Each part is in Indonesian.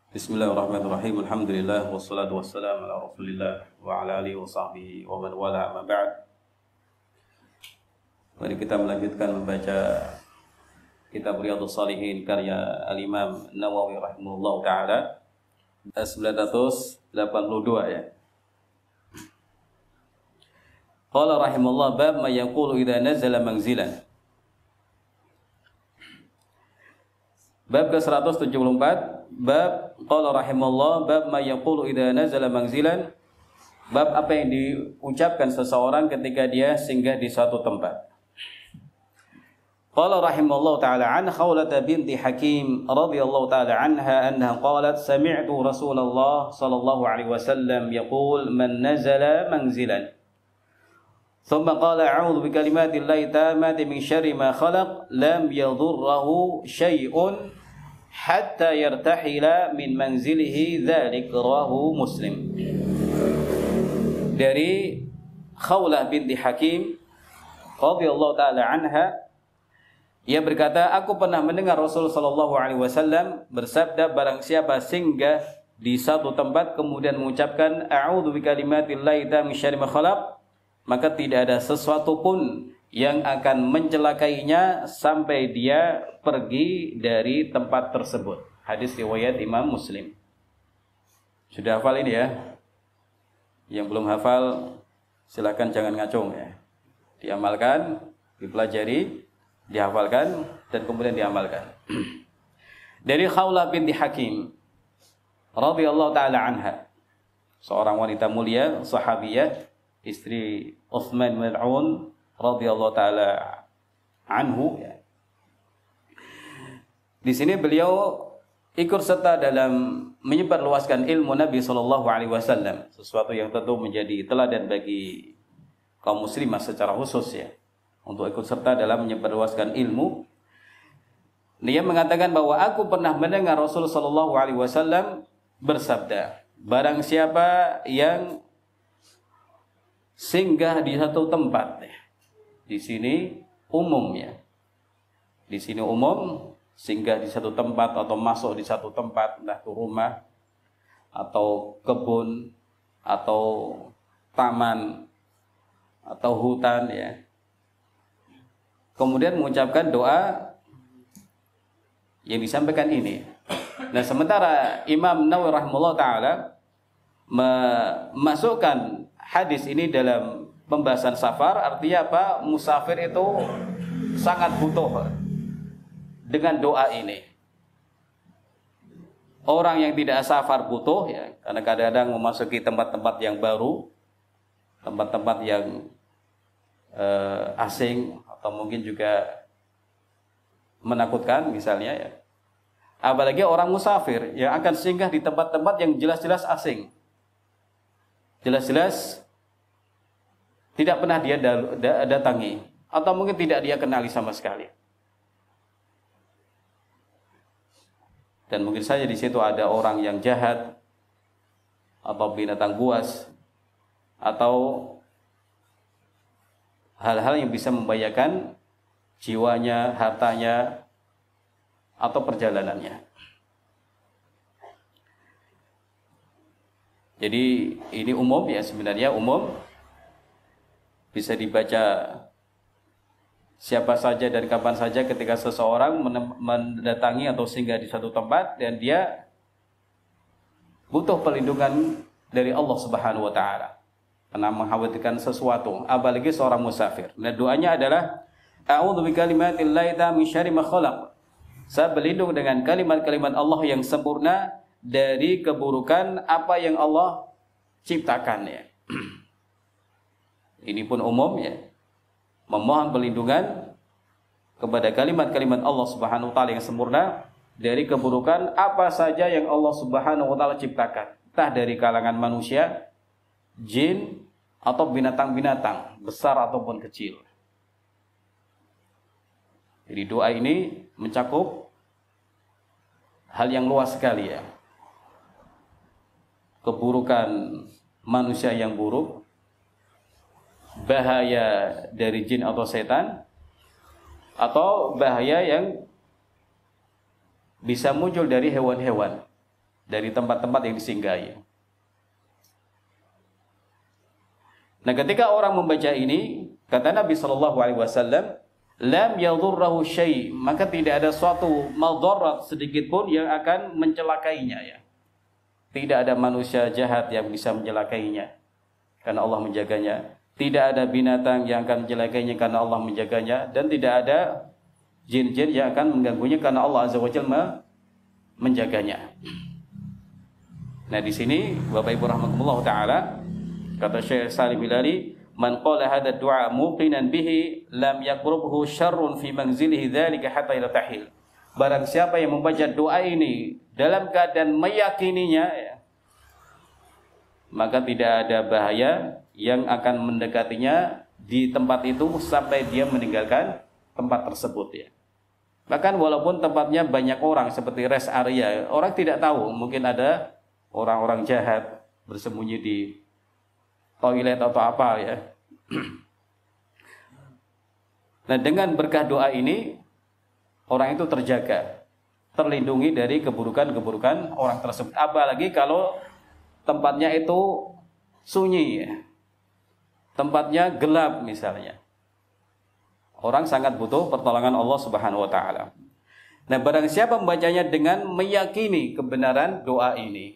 Bismillahirrahmanirrahim. Alhamdulillah wassalatu wassalamu ala Rasulillah wa ala alihi wa sahbihi wa man wala amma ba'd. Mari kita melanjutkan membaca kitab Riyadhus Shalihin karya Al-Imam Nawawi rahimahullah taala 982 ya. Qala rahimahullah bab ma yaqulu idza nazala manzilan. Bab ke-174. Bab qala rahimahullah bab ma yaqulu idza nazala manzilan, bab apa yang diucapkan seseorang ketika dia singgah di suatu tempat. Qala rahimahullah ta'ala an Khawlah binti Hakim radhiyallahu ta'ala anha annaha qalat sami'tu Rasulullah sallallahu alaihi wasallam yaqul man nazala manzilan thumma qala a'udzu bikalimatillahi tammati min syarri ma khalaq lam yadhurruhu syai'un hatta yartahila min manzilihi dzalik, rawahu Muslim. Dari Khawlah binti Hakim radhiyallahu taala anha, ia berkata, aku pernah mendengar Rasul sallallahu alaihi wasallam bersabda, barang siapa singgah di satu tempat kemudian mengucapkan a'udzu bikalimatillahi tammati min syarri ma khalaq, maka tidak ada sesuatu pun yang akan mencelakainya sampai dia pergi dari tempat tersebut. Hadis riwayat Imam Muslim. Sudah hafal ini ya? Yang belum hafal silakan jangan ngacung ya. Diamalkan, dipelajari, dihafalkan dan kemudian diamalkan. Dari Khawlah binti Hakim radhiyallahu taala anha, seorang wanita mulia, sahabiyah, istri Utsman bin Affan radhiyallahu taala anhu ya. Di sini beliau ikut serta dalam menyebarluaskan ilmu Nabi sallallahu alaihi wasallam, sesuatu yang tentu menjadi teladan bagi kaum muslimah secara khusus ya, untuk ikut serta dalam menyebarluaskan ilmu. Dia mengatakan bahwa aku pernah mendengar Rasul sallallahu alaihi wasallam bersabda, barang siapa yang singgah di satu tempat ya. Di sini umum ya. Di sini umum, singgah di satu tempat atau masuk di satu tempat, entah itu rumah atau kebun atau taman atau hutan ya. Kemudian mengucapkan doa yang disampaikan ini. Nah, sementara Imam Nawawi rahimahullah taala memasukkan hadis ini dalam pembahasan safar, artinya apa? Musafir itu sangat butuh dengan doa ini. Orang yang tidak safar butuh ya, karena kadang-kadang memasuki tempat-tempat yang baru, tempat-tempat yang asing atau mungkin juga menakutkan misalnya ya. Apalagi orang musafir yang akan singgah di tempat-tempat yang jelas-jelas asing. Jelas-jelas tidak pernah dia datangi atau mungkin tidak dia kenali sama sekali. Dan mungkin saja di situ ada orang yang jahat atau binatang buas atau hal-hal yang bisa membahayakan jiwanya, hartanya atau perjalanannya. Jadi ini umum ya, sebenarnya umum, bisa dibaca siapa saja dan kapan saja ketika seseorang mendatangi atau singgah di satu tempat dan dia butuh perlindungan dari Allah Subhanahu wa taala karena mengkhawatirkan sesuatu, apalagi seorang musafir. Nah, doanya adalah a'udzu bikalimatillahi tammati min syarri ma khalaq. Saya berlindung dengan kalimat-kalimat Allah yang sempurna dari keburukan apa yang Allah ciptakan ya. Ini pun umum ya, memohon perlindungan kepada kalimat-kalimat Allah Subhanahu wa taala yang sempurna dari keburukan apa saja yang Allah Subhanahu wa taala ciptakan, entah dari kalangan manusia, jin atau binatang-binatang besar ataupun kecil. Jadi doa ini mencakup hal yang luas sekali ya. Keburukan manusia yang buruk, bahaya dari jin atau setan, atau bahaya yang bisa muncul dari hewan-hewan dari tempat-tempat yang disinggahi. Nah, ketika orang membaca ini, kata Nabi sallallahu alaihi wasallam, lam yadhurruhu syai', maka tidak ada suatu madarat sedikit pun yang akan mencelakainya ya. Tidak ada manusia jahat yang bisa mencelakainya karena Allah menjaganya. Tidak ada binatang yang akan mencelakainya karena Allah menjaganya, dan tidak ada jin-jin yang akan mengganggunya karena Allah azza wajalla menjaganya. Nah, di sini Bapak Ibu rahimakumullah taala, kata Syekh Salim Bilali, man qala hadha du'a muqinan bihi lam yaqrubhu syarrun fi manzilihi dzalika hatta yartahil. Barang siapa yang membaca doa ini dalam keadaan meyakininya ya, maka tidak ada bahaya yang akan mendekatinya di tempat itu sampai dia meninggalkan tempat tersebut ya. Bahkan walaupun tempatnya banyak orang seperti rest area, orang tidak tahu, mungkin ada orang-orang jahat bersembunyi di toilet atau apa ya. Nah, dengan berkah doa ini orang itu terjaga, terlindungi dari keburukan-keburukan orang tersebut. Apalagi kalau tempatnya itu sunyi ya. Tempatnya gelap misalnya. Orang sangat butuh pertolongan Allah Subhanahu wa taala. Nah, barang siapa membacanya dengan meyakini kebenaran doa ini.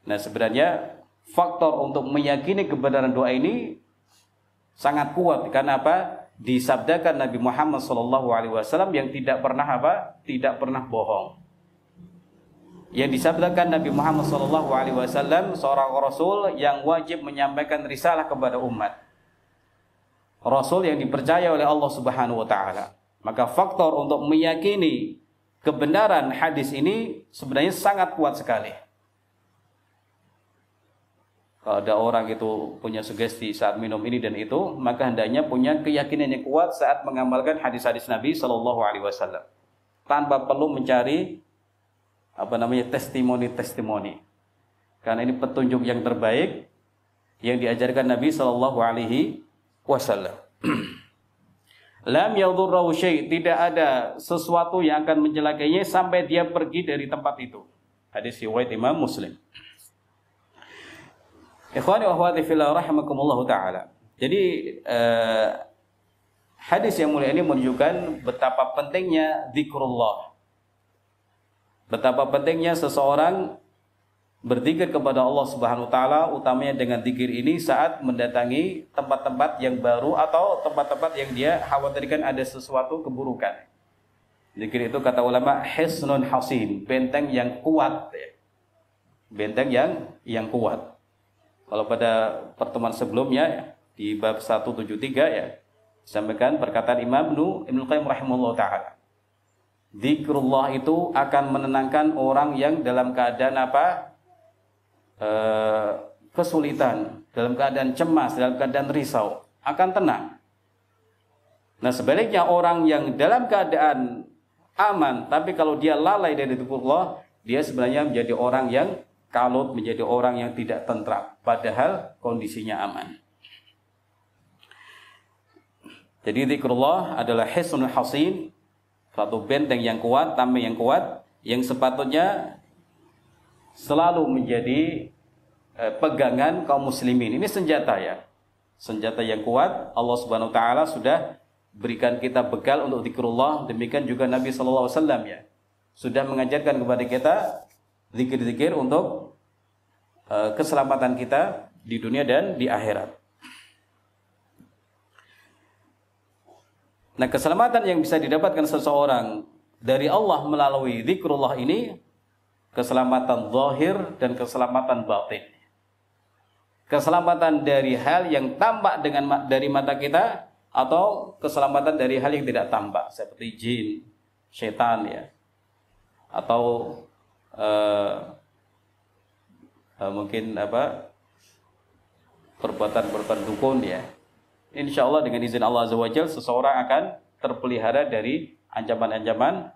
Nah, sebenarnya faktor untuk meyakini kebenaran doa ini sangat kuat. Karena apa? Disabdakan Nabi Muhammad SAW yang tidak pernah apa? Tidak pernah bohong. Yang disabdakan Nabi Muhammad SAW, seorang Rasul yang wajib menyampaikan risalah kepada umat. Rasul yang dipercaya oleh Allah Subhanahu wa taala. Maka faktor untuk meyakini kebenaran hadis ini sebenarnya sangat kuat sekali. Kalau ada orang itu punya sugesti saat minum ini dan itu, maka hendaknya punya keyakinan yang kuat saat mengamalkan hadis-hadis Nabi SAW, tanpa perlu mencari testimoni. Karena ini petunjuk yang terbaik yang diajarkan Nabi SAW. Lam yadhurruhu syai', tidak ada sesuatu yang akan mencelakainya sampai dia pergi dari tempat itu. Hadis riwayat Imam Muslim. Ikhwani wa akhwati fillah rahimakumullah taala. Jadi hadis yang mulia ini menunjukkan betapa pentingnya zikrullah. Betapa pentingnya seseorang berzikir kepada Allah Subhanahu wa taala, utamanya dengan zikir ini saat mendatangi tempat-tempat yang baru atau tempat-tempat yang dia khawatirkan ada sesuatu keburukan. Zikir itu kata ulama hisnun hasin, benteng yang kuat ya. Benteng yang kuat. Kalau pada pertemuan sebelumnya di bab 173 ya, disampaikan perkataan Imam Ibnu Qayyim rahimahullah taala. Zikrullah itu akan menenangkan orang yang dalam keadaan kesulitan, dalam keadaan cemas, dalam keadaan risau, akan tenang. Nah, sebaliknya orang yang dalam keadaan aman, tapi kalau dia lalai dari zikrullah, dia sebenarnya menjadi orang yang kalut, menjadi orang yang tidak tentram, padahal kondisinya aman. Jadi zikrullah adalah hisnul hasin, suatu benteng yang kuat, tameng yang kuat, yang sepatutnya selalu menjadi pegangan kaum muslimin. Ini senjata ya, senjata yang kuat. Allah Subhanahu wa taala sudah berikan kita bekal untuk zikrullah. Demikian juga Nabi sallallahu alaihi wasallam ya, sudah mengajarkan kepada kita zikir-zikir untuk keselamatan kita di dunia dan di akhirat. Nah, keselamatan yang bisa didapatkan seseorang dari Allah melalui zikrullah ini, keselamatan zahir dan keselamatan batin. Keselamatan dari hal yang tampak dari mata kita, atau keselamatan dari hal yang tidak tampak seperti jin, setan ya, atau mungkin perbuatan-perbuatan dukun ya. Insya Allah dengan izin Allah Azza wa Jalla seseorang akan terpelihara dari ancaman-ancaman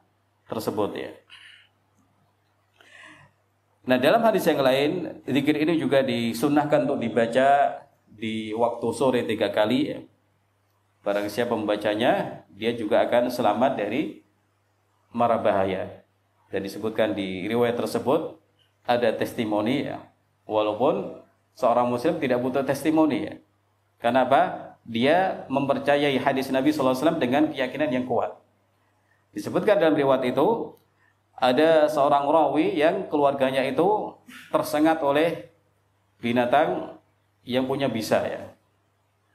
tersebut ya. Nah, dalam hadis yang lain, zikir ini juga disunnahkan untuk dibaca di waktu sore 3 kali ya. Barang siapa membacanya, dia juga akan selamat dari mara bahaya. Dan disebutkan di riwayat tersebut ada testimoni ya. Walaupun seorang muslim tidak butuh testimoni ya. Kenapa? Dia mempercayai hadis Nabi SAW dengan keyakinan yang kuat. Disebutkan dalam riwayat itu ada seorang rawi yang keluarganya itu tersengat oleh binatang yang punya bisa ya.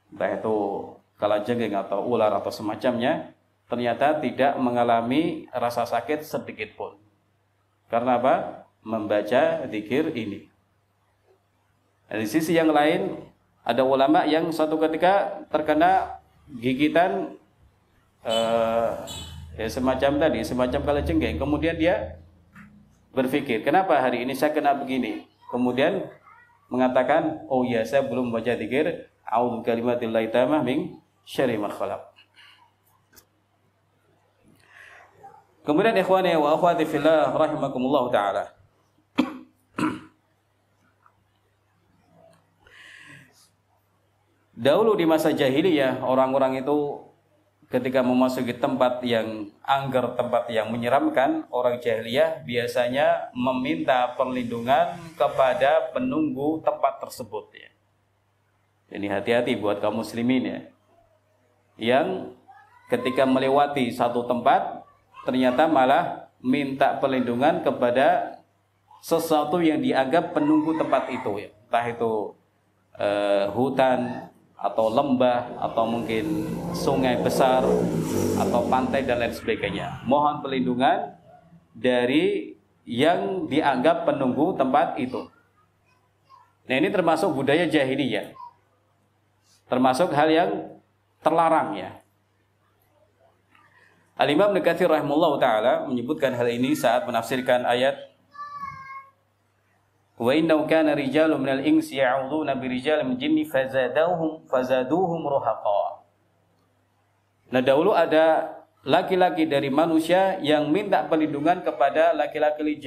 Entah itu kalajengking atau ular atau semacamnya, ternyata tidak mengalami rasa sakit sedikit pun. Karena apa? Membaca zikir ini. Dan di sisi yang lain ada ulama yang suatu ketika terkena gigitan semacam kalajengking. Kemudian dia berpikir, kenapa hari ini saya kena begini? Kemudian mengatakan, oh ya, saya belum baca zikir a'udzu kalimatillahi tammah min syarri ma khalaq. Kemudian ikhwani wa akhwati fillah rahimakumullah taala. Dahulu di masa jahiliyah, orang-orang itu ketika memasuki tempat yang angker, tempat yang menyeramkan, orang jahiliyah biasanya meminta perlindungan kepada penunggu tempat tersebut ya. Jadi hati-hati buat kaum muslimin ya, yang ketika melewati satu tempat ternyata malah minta perlindungan kepada sesuatu yang dianggap penunggu tempat itu ya. Entah itu hutan atau lembah atau mungkin sungai besar atau pantai dan lain sebagainya. Mohon perlindungan dari yang dianggap penunggu tempat itu. Nah, ini termasuk budaya jahiliyah. Termasuk hal yang terlarang ya. Al-Imam Ibnu Katsir rahimahullah taala menyebutkan hal ini saat menafsirkan ayat wa innahu kana rijalun minal insi ya'udzuuna birijalin minal jinni fazaduhum rahaqa. Nah, dahulu ada laki-laki dari manusia yang minta perlindungan kepada laki-laki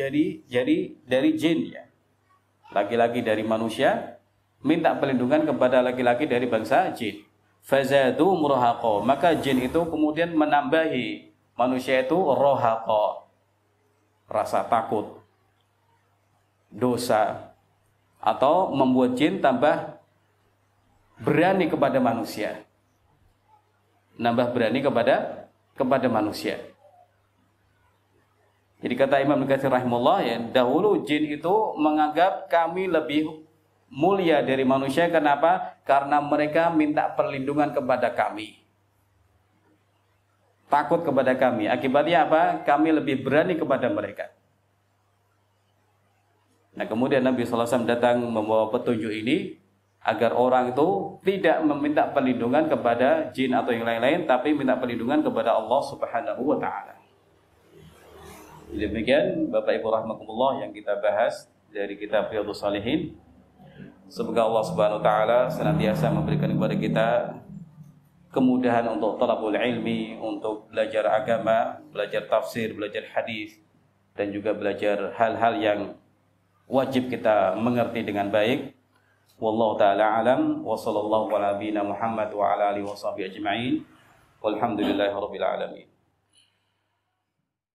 dari jin ya. Laki-laki dari manusia minta perlindungan kepada laki-laki dari bangsa jin. Fazaduhum rahaqa, maka jin itu kemudian menambahi manusia itu rahaqa, rasa takut, dosa, atau membuat jin tambah berani kepada manusia, nambah berani kepada manusia. Jadi kata Imam Ibnu Katsir rahimahullah ya, dahulu jin itu menganggap kami lebih mulia dari manusia. Kenapa? Karena mereka minta perlindungan kepada kami, takut kepada kami. Akibatnya apa? Kami lebih berani kepada mereka. Nah, kemudian Nabi SAW datang membawa petunjuk ini agar orang itu tidak meminta perlindungan kepada jin atau yang lain-lain, tapi minta perlindungan kepada Allah Subhanahu wa taala. Demikian Bapak Ibu rahimakumullah yang kita bahas dari kitab Riyadhus Shalihin. Semoga Allah Subhanahu wa taala senantiasa memberikan kepada kita kemudahan untuk talabul ilmi, untuk belajar agama, belajar tafsir, belajar hadis, dan juga belajar hal-hal yang wajib kita mengerti dengan baik. Wallahu taala alam wa sallallahu ala nabiyina Muhammad wa ala alihi washabihi ajma'in. Walhamdulillahirabbil alamin.